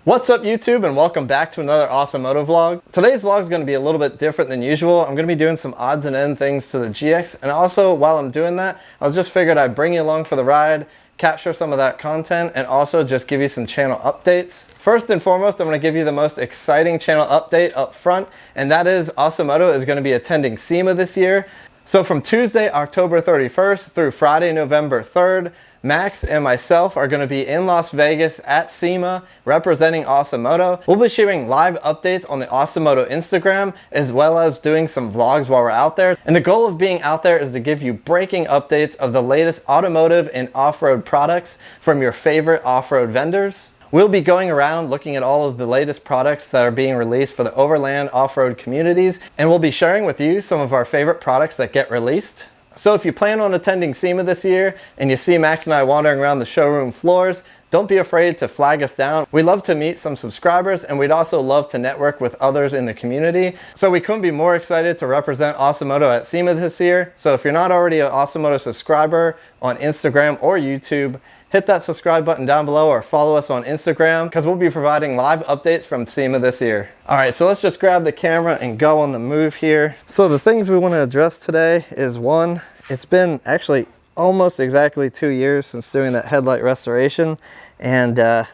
What's up YouTube, and welcome back to another Awesomoto vlog. Today's vlog is going to be a little bit different than usual. I'm going to be doing some odds and end things to the GX, and also while I'm doing that, I was just figured I'd bring you along for the ride, capture some of that content, and also just give you some channel updates. First and foremost, I'm going to give you the most exciting channel update up front, and that is Awesomoto is going to be attending SEMA this year. So from Tuesday, October 31st through Friday, November 3rd, Max and myself are going to be in Las Vegas at SEMA representing Awesomoto. We'll be sharing live updates on the Awesomoto Instagram as well as doing some vlogs while we're out there. And the goal of being out there is to give you breaking updates of the latest automotive and off-road products from your favorite off-road vendors. We'll be going around looking at all of the latest products that are being released for the overland off-road communities, and we'll be sharing with you some of our favorite products that get released. So if you plan on attending SEMA this year and you see Max and I wandering around the showroom floors, don't be afraid to flag us down. We'd love to meet some subscribers, and we'd also love to network with others in the community. So we couldn't be more excited to represent Awesomoto at SEMA this year. So if you're not already an Awesomoto subscriber on Instagram or YouTube, hit that subscribe button down below or follow us on Instagram because we'll be providing live updates from SEMA this year. All right, so let's just grab the camera and go on the move here. So the things we want to address today is one, it's been actually almost exactly 2 years since doing that headlight restoration, and that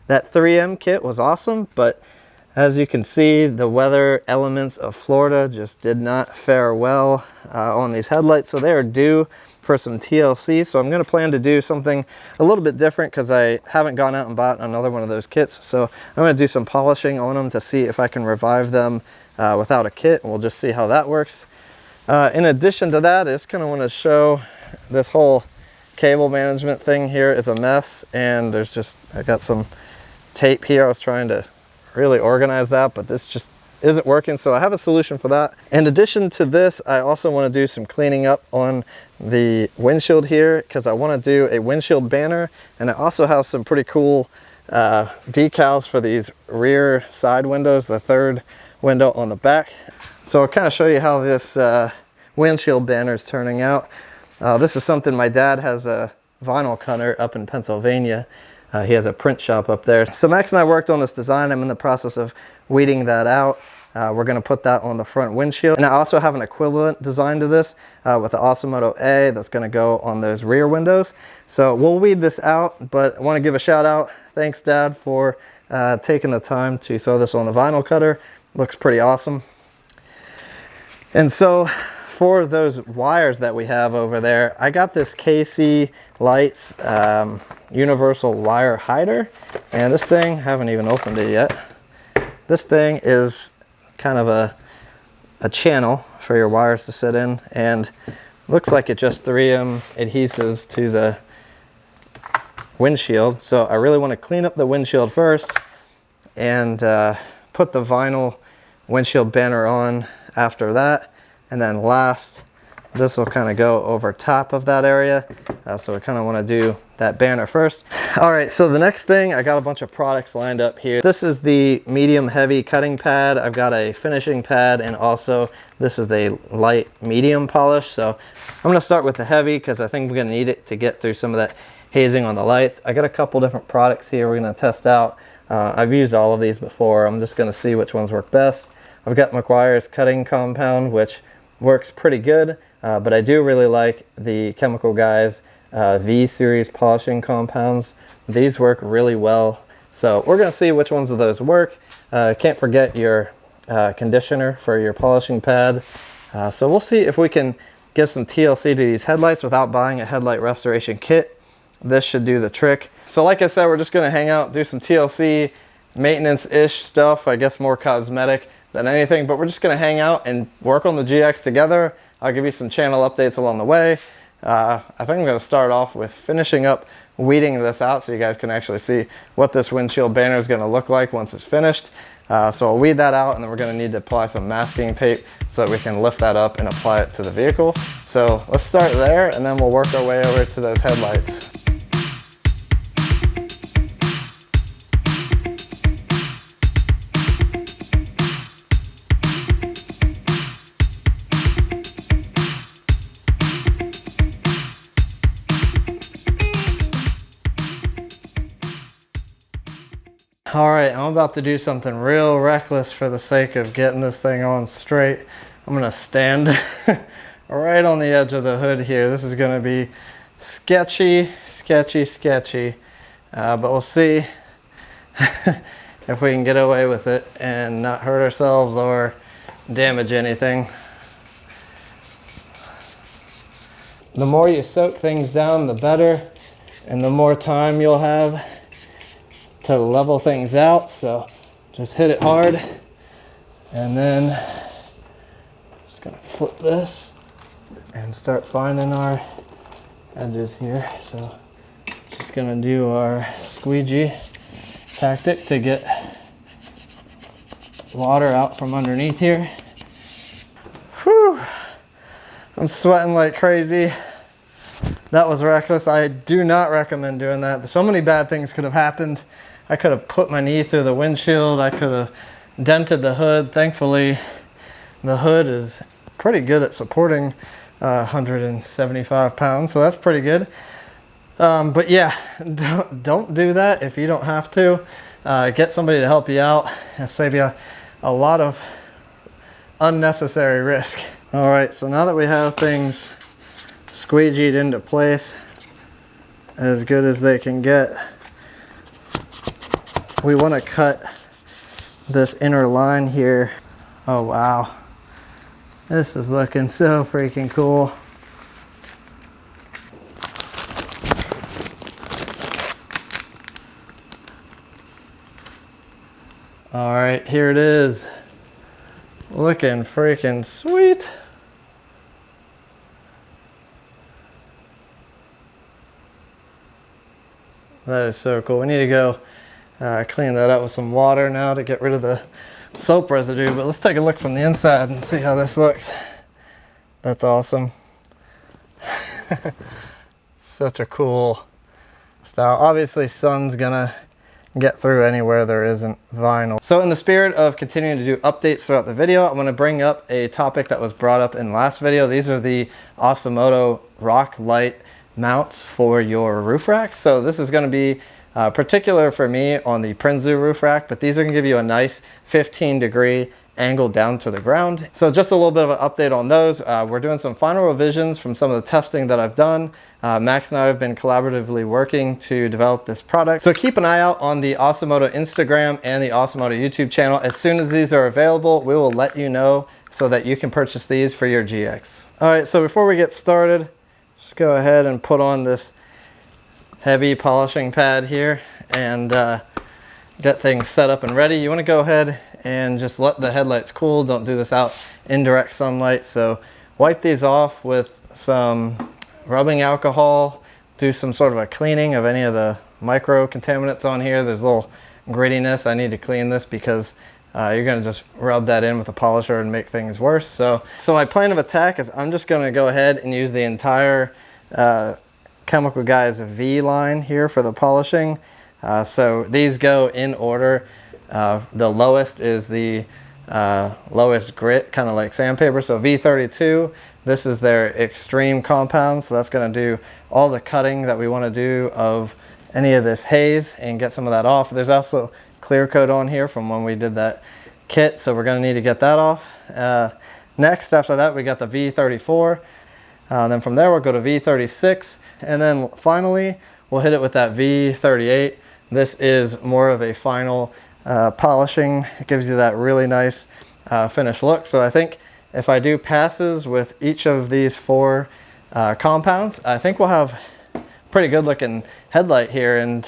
3M kit was awesome, but as you can see, the weather elements of Florida just did not fare well on these headlights, so they are due for some TLC. So I'm going to plan to do something a little bit different because I haven't gone out and bought another one of those kits. So I'm going to do some polishing on them to see if I can revive them without a kit, and we'll just see how that works. In addition to that, I just kind of want to show this whole cable management thing here is a mess, and there's just, I got some tape here. I was trying to really organize that, but this just isn't working, so I have a solution for that. In addition to this, I also want to do some cleaning up on the windshield here because I want to do a windshield banner, and I also have some pretty cool decals for these rear side windows, the third window on the back. So I'll kind of show you how this windshield banner is turning out. This is something my dad has a vinyl cutter up in Pennsylvania. He has a print shop up there. So Max and I worked on this design. I'm in the process of weeding that out. We're going to put that on the front windshield. And I also have an equivalent design to this with the Awesomoto A that's going to go on those rear windows. So we'll weed this out, but I want to give a shout out. Thanks, Dad, for taking the time to throw this on the vinyl cutter. Looks pretty awesome. And so for those wires that we have over there, I got this KC Lights universal wire hider, and this thing, haven't even opened it yet. This thing is kind of a channel for your wires to sit in, and looks like it just 3M adhesives to the windshield. So I really want to clean up the windshield first and put the vinyl windshield banner on after that, and then last, this will kind of go over top of that area. So I kind of want to do that banner first. All right, so the next thing, I got a bunch of products lined up here. This is the medium heavy cutting pad. I've got a finishing pad, and also this is a light medium polish. So I'm going to start with the heavy because I think we're going to need it to get through some of that hazing on the lights. I got a couple different products here we're going to test out. I've used all of these before. I'm just going to see which ones work best. I've got McGuire's cutting compound, which works pretty good. But I do really like the Chemical Guys V-Series polishing compounds. These work really well. So we're going to see which ones of those work. Can't forget your conditioner for your polishing pad. So we'll see if we can give some TLC to these headlights without buying a headlight restoration kit. This should do the trick. So like I said, we're just going to hang out, do some TLC maintenance-ish stuff. I guess more cosmetic than anything, but we're just going to hang out and work on the GX together. I'll give you some channel updates along the way. I think I'm going to start off with finishing up weeding this out so you guys can actually see what this windshield banner is going to look like once it's finished. So I'll weed that out, and then we're going to need to apply some masking tape so that we can lift that up and apply it to the vehicle. So let's start there, and then we'll work our way over to those headlights. All right, I'm about to do something real reckless for the sake of getting this thing on straight. I'm gonna stand right on the edge of the hood here. This is gonna be sketchy, but we'll see if we can get away with it and not hurt ourselves or damage anything. The more you soak things down, the better, and the more time you'll have to level things out. So just hit it hard, and then just gonna flip this and start finding our edges here. So just gonna do our squeegee tactic to get water out from underneath here. Whew. I'm sweating like crazy. That was reckless. I do not recommend doing that. So many bad things could have happened. I could have put my knee through the windshield. I could have dented the hood. Thankfully, the hood is pretty good at supporting 175 pounds, so that's pretty good. But yeah, don't do that if you don't have to. Get somebody to help you out and save you a lot of unnecessary risk. All right, so now that we have things squeegeed into place as good as they can get, we want to cut this inner line here. Oh wow, this is looking so freaking cool. All right, here it is. Looking freaking sweet. That is so cool. We need to go clean that up with some water now to get rid of the soap residue, but let's take a look from the inside and see how this looks. That's awesome. Such a cool style. Obviously, sun's gonna get through anywhere there isn't vinyl. So in the spirit of continuing to do updates throughout the video, I'm gonna bring up a topic that was brought up in last video. These are the Awesomoto rock light mounts for your roof racks. So this is gonna be particular for me on the Prinzu roof rack, but these are gonna give you a nice 15-degree angle down to the ground. So just a little bit of an update on those. We're doing some final revisions from some of the testing that I've done. Max and I have been collaboratively working to develop this product. So keep an eye out on the Awesomoto Instagram and the Awesomoto YouTube channel. As soon as these are available, we will let you know so that you can purchase these for your GX. All right, so before we get started, just go ahead and put on this heavy polishing pad here and get things set up and ready. You want to go ahead and just let the headlights cool. Don't do this out in direct sunlight. So wipe these off with some rubbing alcohol. Do some sort of a cleaning of any of the micro contaminants on here. There's a little grittiness. I need to clean this because you're going to just rub that in with a polisher and make things worse. So my plan of attack is I'm just going to go ahead and use the entire Chemical Guys V line here for the polishing. So these go in order. The lowest is the lowest grit, kind of like sandpaper. So V32, this is their extreme compound. So that's going to do all the cutting that we want to do of any of this haze and get some of that off. There's also clear coat on here from when we did that kit, so we're going to need to get that off. Next, after that, we got the V34. Then from there, we'll go to V36. And then finally, we'll hit it with that V38. This is more of a final polishing. It gives you that really nice finished look. So I think if I do passes with each of these four compounds, I think we'll have pretty good looking headlight here, and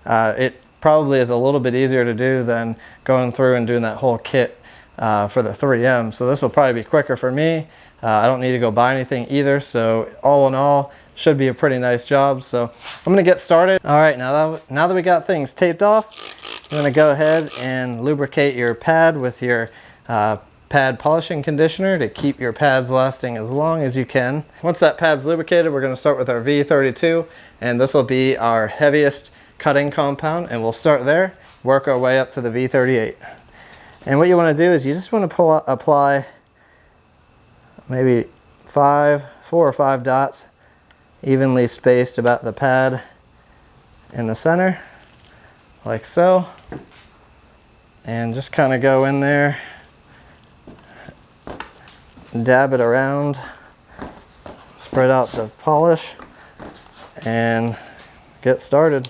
it probably is a little bit easier to do than going through and doing that whole kit for the 3M. So this will probably be quicker for me. I don't need to go buy anything either. So all in all, should be a pretty nice job. So I'm gonna get started. All right, now that we got things taped off, I'm gonna go ahead and lubricate your pad with your pad polishing conditioner to keep your pads lasting as long as you can. Once that pad's lubricated, we're gonna start with our V32, and this will be our heaviest cutting compound, and we'll start there, work our way up to the V38. And what you wanna do is you just wanna apply maybe 4 or 5 dots evenly spaced about the pad in the center, like so. and just kind of go in there, dab it around, spread out the polish, and get started.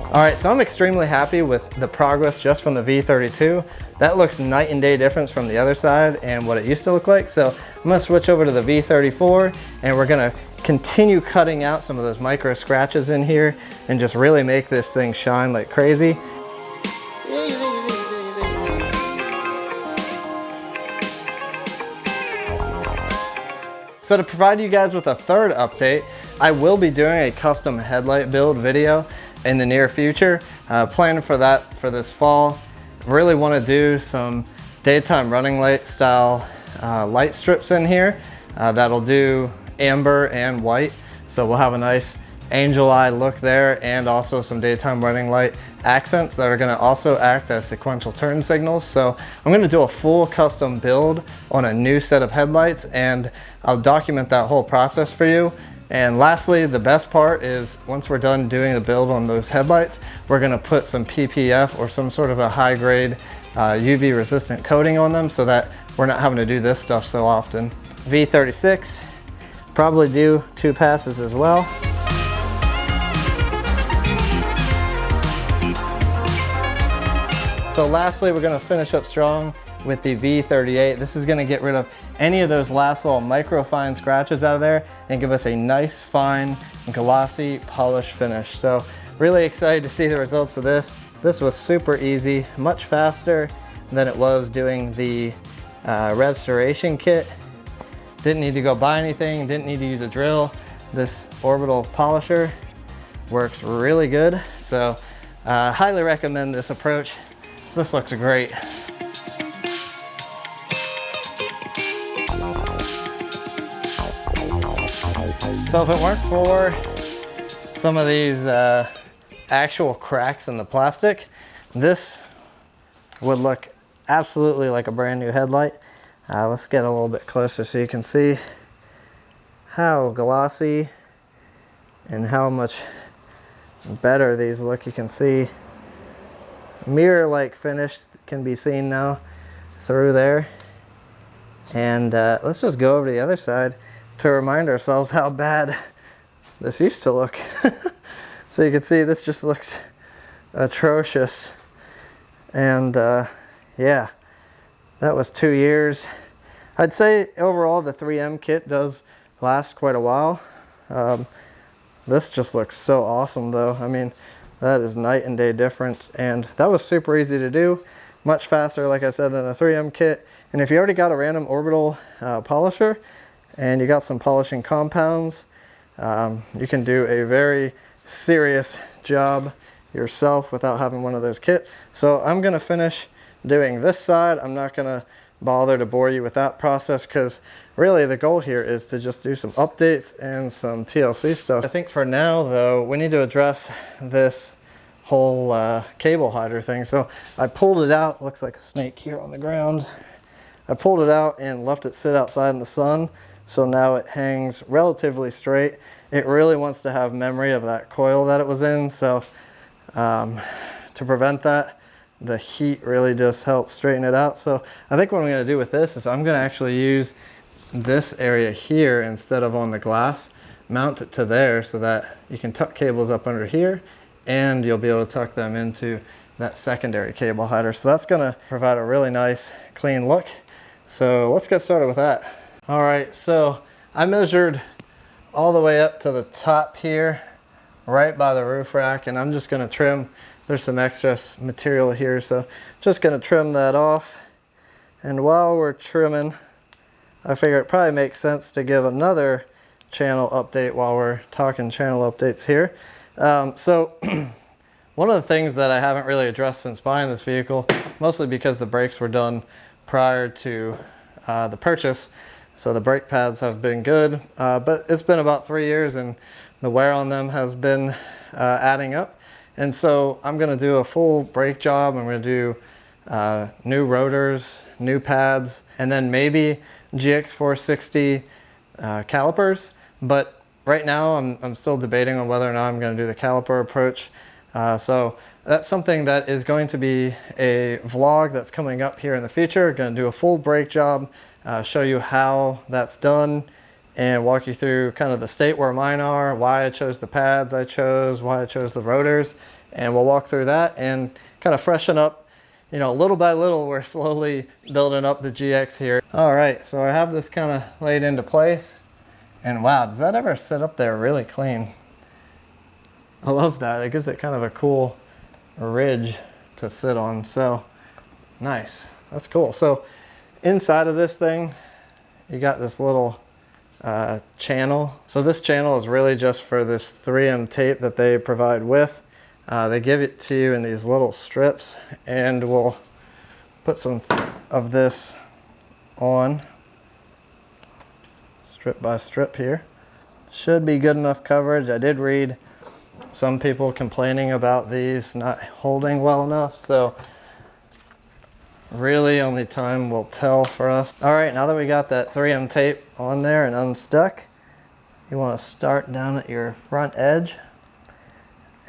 Alright, so I'm extremely happy with the progress just from the V32. That looks night and day difference from the other side and what it used to look like. So I'm going to switch over to the V34 and we're going to continue cutting out some of those micro scratches in here and just really make this thing shine like crazy. So to provide you guys with a third update, I will be doing a custom headlight build video in the near future. Planning for that for this fall. Really want to do some daytime running light style light strips in here. That'll do amber and white. So we'll have a nice angel eye look there, and also some daytime running light accents that are going to also act as sequential turn signals. So I'm going to do a full custom build on a new set of headlights, and I'll document that whole process for you. And lastly, the best part is once we're done doing the build on those headlights, we're going to put some PPF or some sort of a high grade UV resistant coating on them so that we're not having to do this stuff so often. V36, probably do 2 passes as well. So lastly, we're going to finish up strong with the V38. This is going to get rid of any of those last little micro fine scratches out of there and give us a nice fine glossy polished finish. So really excited to see the results of this. This was super easy, much faster than it was doing the restoration kit. Didn't need to go buy anything, didn't need to use a drill. This orbital polisher works really good. So highly recommend this approach. This looks great. So if it weren't for some of these actual cracks in the plastic, this would look absolutely like a brand new headlight. Let's get a little bit closer so you can see how glossy and how much better these look. You can see mirror-like finish can be seen now through there. And let's just go over to the other side to remind ourselves how bad this used to look. So you can see this just looks atrocious. And yeah, that was 2 years. I'd say overall the 3M kit does last quite a while. This just looks so awesome though. I mean, that is night and day difference, and that was super easy to do. Much faster, like I said, than the 3M kit. And if you already got a random orbital polisher and you got some polishing compounds, you can do a very serious job yourself without having one of those kits. So I'm gonna finish doing this side. I'm not gonna bother to bore you with that process because really the goal here is to just do some updates and some TLC stuff. I think for now though, we need to address this whole cable hider thing. So I pulled it out, looks like a snake here on the ground. I pulled it out and left it sit outside in the sun. So now it hangs relatively straight. It really wants to have memory of that coil that it was in. So to prevent that, the heat really just helps straighten it out. So I think what I'm gonna do with this is I'm gonna actually use this area here instead of on the glass, mount it to there so that you can tuck cables up under here and you'll be able to tuck them into that secondary cable hider. So that's gonna provide a really nice clean look. So let's get started with that. All right, so I measured all the way up to the top here, right by the roof rack, and I'm just gonna trim. There's some excess material here, so just gonna trim that off. And while we're trimming, I figure it probably makes sense to give another channel update while we're talking channel updates here. So one of the things that I haven't really addressed since buying this vehicle, mostly because the brakes were done prior to the purchase, so the brake pads have been good, but it's been about 3 years and the wear on them has been adding up. And so I'm gonna do a full brake job. I'm gonna do new rotors, new pads, and then maybe GX460 calipers. But Right now I'm still debating on whether or not I'm going to do the caliper approach. So that's something that is going to be a vlog that's coming up here in the future. Going to do a full brake job, show you how that's done, and walk you through kind of the state where mine are, why I chose the pads I chose, why I chose the rotors, and we'll walk through that and kind of freshen up. You know, little by little, we're slowly building up the GX here. All right, so I have this kind of laid into place, and wow, does that ever sit up there really clean? I love that. It gives it kind of a cool ridge to sit on. So nice. That's cool. So inside of this thing, you got this little channel. So this channel is really just for this 3M tape that they provide with. They give it to you in these little strips, and we'll put some of this on strip by strip here. Should be good enough coverage. I did read some people complaining about these not holding well enough, so really only time will tell for us. All right, now that we got that 3M tape on there and unstuck, you want to start down at your front edge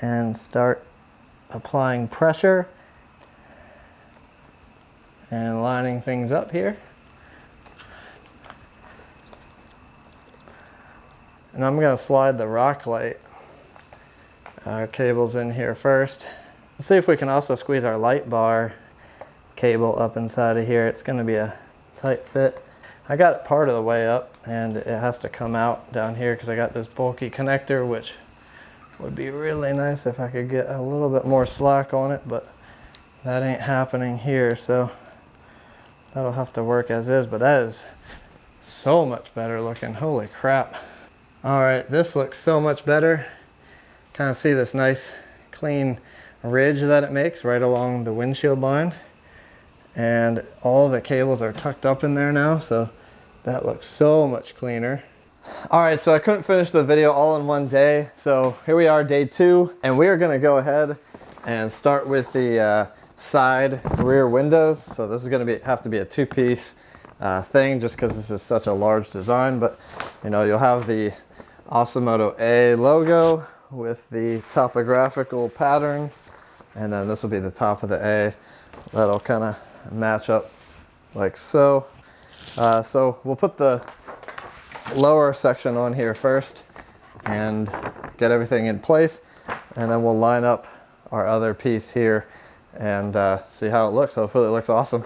and start applying pressure and lining things up here. And I'm going to slide the rock light cables in here first. Let's see if we can also squeeze our light bar cable up inside of here. It's going to be a tight fit. I got it part of the way up, and it has to come out down here because I got this bulky connector, which would be really nice if I could get a little bit more slack on it, but that ain't happening here, so that'll have to work as is. But that is so much better looking. Holy crap. All right, this looks so much better. Kind of see this nice clean ridge that it makes right along the windshield line, and all the cables are tucked up in there now, so that looks so much cleaner. All right, so I couldn't finish the video all in one day, so here we are, day 2, and we are going to go ahead and start with the side rear windows. So this is going to have to be a 2-piece thing, just because this is such a large design. But you know, you'll have the Awesomoto A logo with the topographical pattern, and then this will be the top of the A. That'll kind of match up like so. So we'll put the lower section on here first and get everything in place, and then we'll line up our other piece here and see how it looks. Hopefully it looks awesome.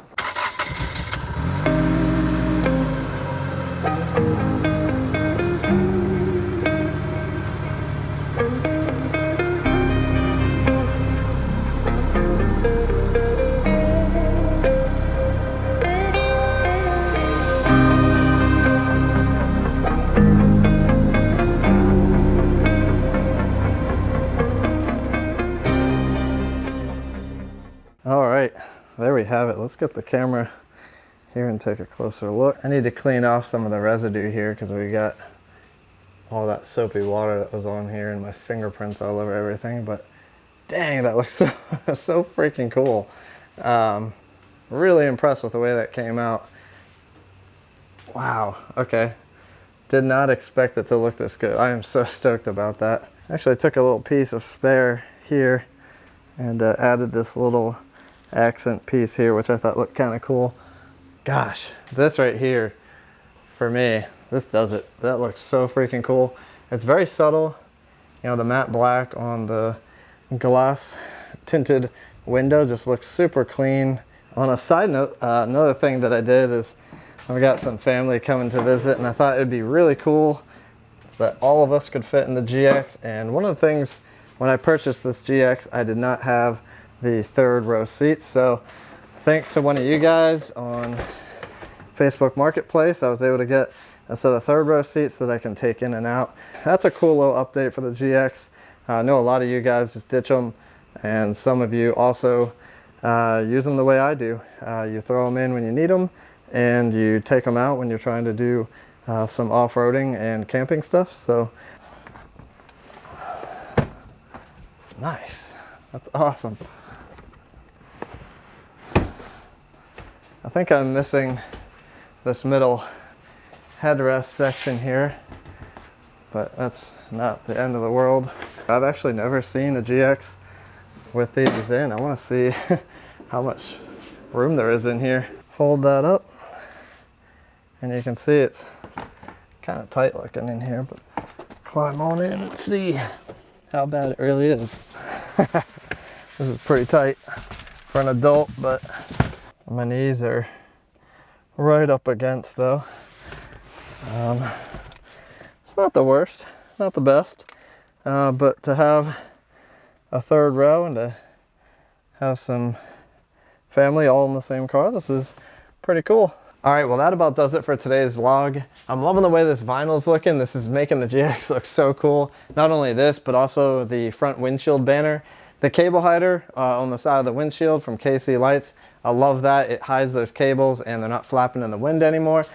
All right, there we have it. Let's get the camera here and take a closer look. I need to clean off some of the residue here because we got all that soapy water that was on here and my fingerprints all over everything. But dang, that looks so, so freaking cool. Really impressed with the way that came out. Wow, okay. Did not expect it to look this good. I am so stoked about that. Actually, I took a little piece of spare here and added this little accent piece here, which I thought looked kind of cool. Gosh, this right here, for me, this does it. That looks so freaking cool. It's very subtle. You know, the matte black on the glass tinted window just looks super clean. On a side note, another thing that I did is I've got some family coming to visit, and I thought it'd be really cool so that all of us could fit in the GX. And one of the things, when I purchased this GX, I did not have the 3rd row seats. So thanks to one of you guys on Facebook Marketplace, I was able to get a set of 3rd row seats that I can take in and out. That's a cool little update for the GX. I know a lot of you guys just ditch them, and some of you also use them the way I do. You throw them in when you need them, and you take them out when you're trying to do some off-roading and camping stuff. So nice, that's awesome. I think I'm missing this middle headrest section here. but that's not the end of the world. I've actually never seen a GX with these in. I want to see how much room there is in here. Fold that up, and you can see it's kind of tight looking in here, but climb on in and see how bad it really is. This is pretty tight for an adult, but my knees are right up against though. It's not the worst, not the best, but to have a third row and to have some family all in the same car, this is pretty cool. All right, well that about does it for today's vlog. I'm loving the way this vinyl's looking. This is making the GX look so cool. Not only this, but also the front windshield banner. The cable hider on the side of the windshield from KC Lights. I love that. It hides those cables and they're not flapping in the wind anymore.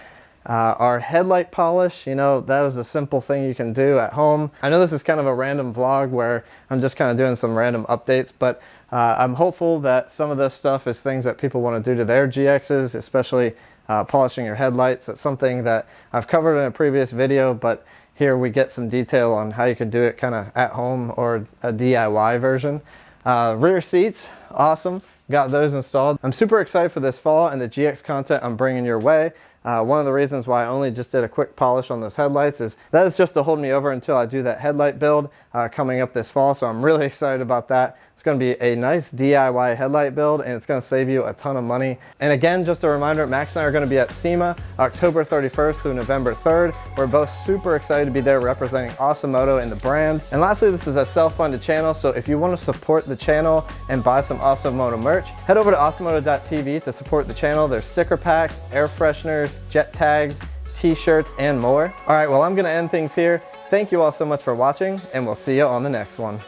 Our headlight polish, you know, that is a simple thing you can do at home. I know this is kind of a random vlog where I'm just kind of doing some random updates, but I'm hopeful that some of this stuff is things that people want to do to their GXs, especially polishing your headlights. It's something that I've covered in a previous video, but here we get some detail on how you can do it kind of at home or a DIY version. Rear seats, awesome. Got those installed. I'm super excited for this fall and the GX content I'm bringing your way. One of the reasons why I only just did a quick polish on those headlights is that is just to hold me over until I do that headlight build coming up this fall. So I'm really excited about that. It's going to be a nice DIY headlight build and it's going to save you a ton of money. And again, just a reminder, Max and I are going to be at SEMA October 31st through November 3rd. We're both super excited to be there representing Awesomoto and the brand. And lastly, this is a self-funded channel, so if you want to support the channel and buy some Awesomoto merch, head over to awesomoto.tv to support the channel. There's sticker packs, air fresheners, jet tags, t-shirts, and more. All right, well, I'm going to end things here. Thank you all so much for watching, and we'll see you on the next one.